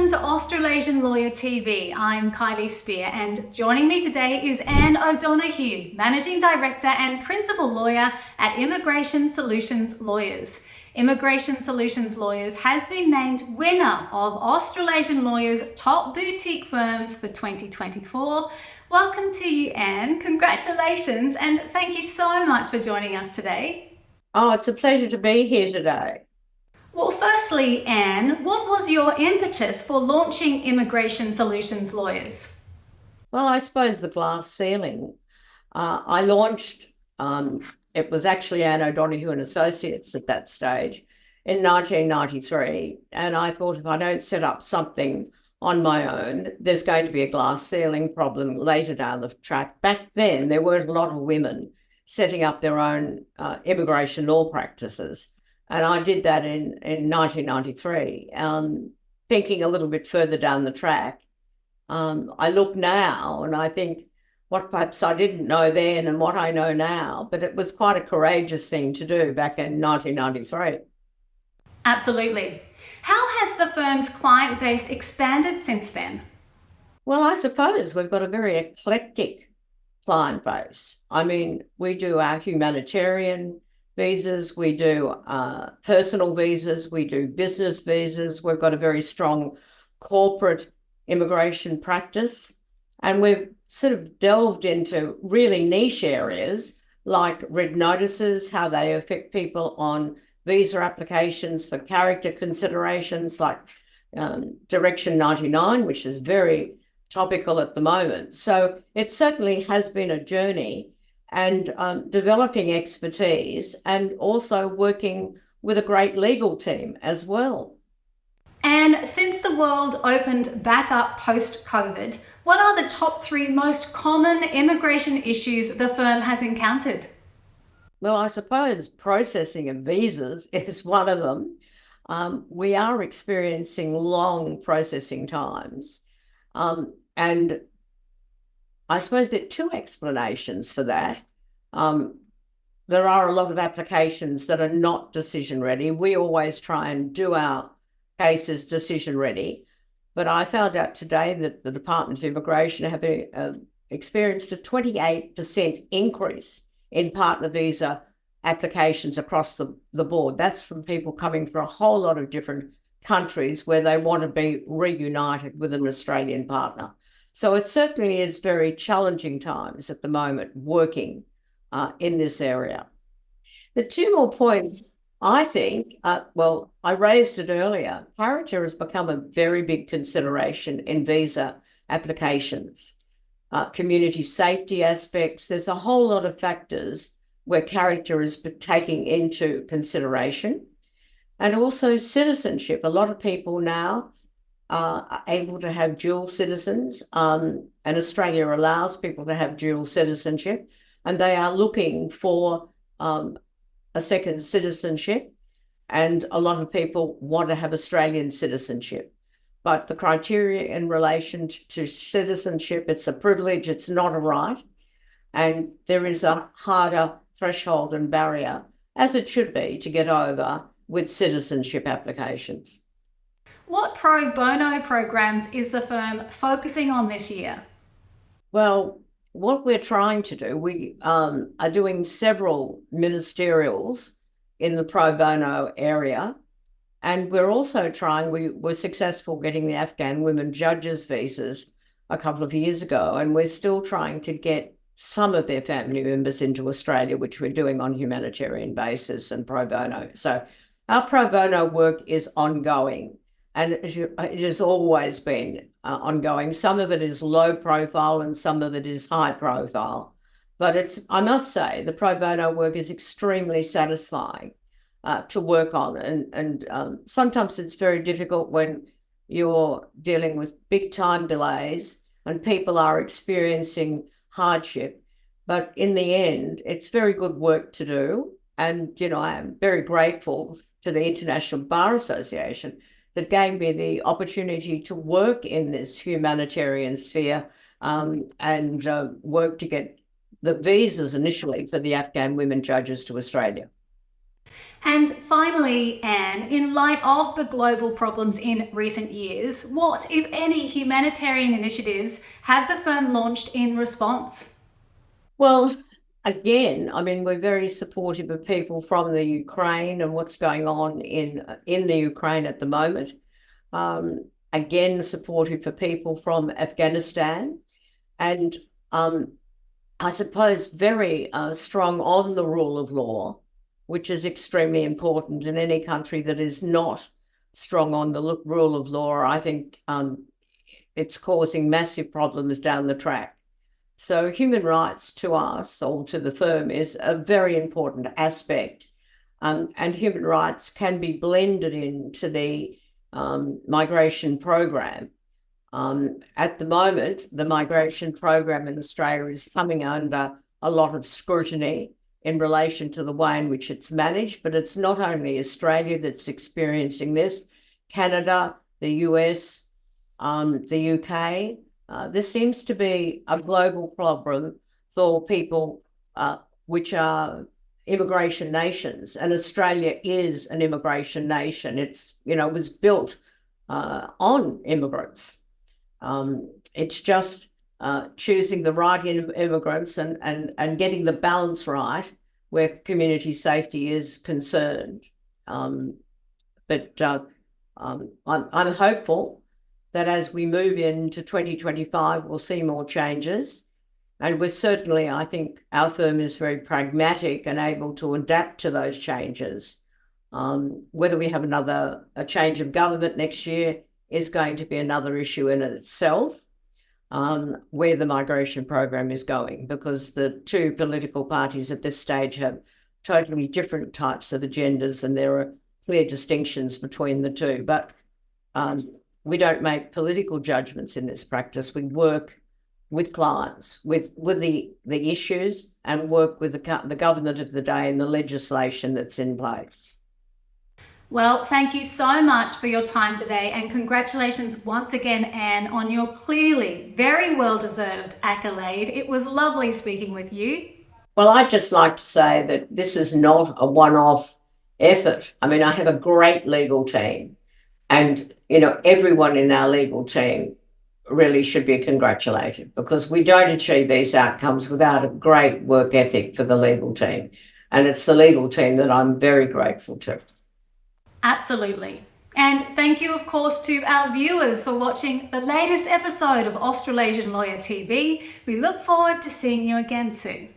Welcome to Australasian Lawyer TV. I'm Kylie Spear, and joining me today is Anne O'Donoghue, Managing Director and Principal Lawyer at Immigration Solutions Lawyers. Immigration Solutions Lawyers has been named winner of Australasian Lawyers' Top Boutique Firms for 2024. Welcome to you, Anne. Congratulations, and thank you so much for joining us today. Oh, it's a pleasure to be here today. Well, firstly, Anne, what was your impetus for launching Immigration Solutions Lawyers? Well, I suppose the glass ceiling. I launched, it was actually Anne O'Donoghue and Associates at that stage in 1993. And I thought, if I don't set up something on my own, there's going to be a glass ceiling problem later down the track. Back then, there weren't a lot of women setting up their own immigration law practices. And I did that in 1993, thinking a little bit further down the track. I look now and I think what perhaps I didn't know then and what I know now, but it was quite a courageous thing to do back in 1993. Absolutely. How has the firm's client base expanded since then? Well, I suppose we've got a very eclectic client base. I mean, we do our humanitarian visas, we do personal visas, we do business visas. We've got a very strong corporate immigration practice, and we've sort of delved into really niche areas like red notices, how they affect people on visa applications for character considerations, like Direction 99, which is very topical at the moment. So it certainly has been a journey, and developing expertise and also working with a great legal team as well. And since the world opened back up post-COVID, what are the top three most common immigration issues the firm has encountered? Well, I suppose processing of visas is one of them. We are experiencing long processing times. And I suppose there are two explanations for that. There are a lot of applications that are not decision ready. We always try and do our cases decision ready. But I found out today that the Department of Immigration have experienced a 28% increase in partner visa applications across the board. That's from people coming from a whole lot of different countries where they want to be reunited with an Australian partner. So it certainly is very challenging times at the moment working in this area. The two more points, I think, well, I raised it earlier. Character has become a very big consideration in visa applications. Community safety aspects, there's a whole lot of factors where character is taking into consideration. And also citizenship. A lot of people now are able to have dual citizens, and Australia allows people to have dual citizenship, and they are looking for a second citizenship, and a lot of people want to have Australian citizenship. But the criteria in relation to citizenship, it's a privilege, it's not a right, and there is a harder threshold and barrier, as it should be, to get over with citizenship applications. What pro bono programs is the firm focusing on this year? Well, what we're trying to do, we are doing several ministerials in the pro bono area, and we're also trying, we were successful getting the Afghan women judges visas a couple of years ago, and we're still trying to get some of their family members into Australia, which we're doing on humanitarian basis and pro bono. So our pro bono work is ongoing, and it has always been ongoing. Some of it is low profile and some of it is high profile. But I must say, the pro bono work is extremely satisfying to work on. And sometimes it's very difficult when you're dealing with big time delays and people are experiencing hardship. But in the end, it's very good work to do. And, I am very grateful to the International Bar Association that gave me the opportunity to work in this humanitarian sphere and work to get the visas initially for the Afghan women judges to Australia. And finally, Anne, in light of the global problems in recent years, what, if any, humanitarian initiatives have the firm launched in response? Well, again, I mean, we're very supportive of people from the Ukraine and what's going on in the Ukraine at the moment. Again, supportive for people from Afghanistan, and I suppose very strong on the rule of law, which is extremely important in any country that is not strong on the rule of law. I think it's causing massive problems down the track. So human rights to us, or to the firm, is a very important aspect. And human rights can be blended into the migration program. At the moment, the migration program in Australia is coming under a lot of scrutiny in relation to the way in which it's managed, but it's not only Australia that's experiencing this. Canada, the US, the UK. There seems to be a global problem for people which are immigration nations, and Australia is an immigration nation. It's, it was built on immigrants. It's just choosing the right immigrants and getting the balance right where community safety is concerned. But I'm hopeful that as we move into 2025, we'll see more changes. And we're certainly, I think our firm is very pragmatic and able to adapt to those changes. Whether we have a change of government next year is going to be another issue in itself, where the migration program is going, because the two political parties at this stage have totally different types of agendas, and there are clear distinctions between the two. But we don't make political judgments in this practice. We work with clients, with the issues, and work with the government of the day and the legislation that's in place. Well, thank you so much for your time today, and congratulations once again, Anne, on your clearly very well-deserved accolade. It was lovely speaking with you. Well, I'd just like to say that this is not a one-off effort. I mean, I have a great legal team, and, everyone in our legal team really should be congratulated, because we don't achieve these outcomes without a great work ethic for the legal team. And it's the legal team that I'm very grateful to. Absolutely. And thank you, of course, to our viewers for watching the latest episode of Australasian Lawyer TV. We look forward to seeing you again soon.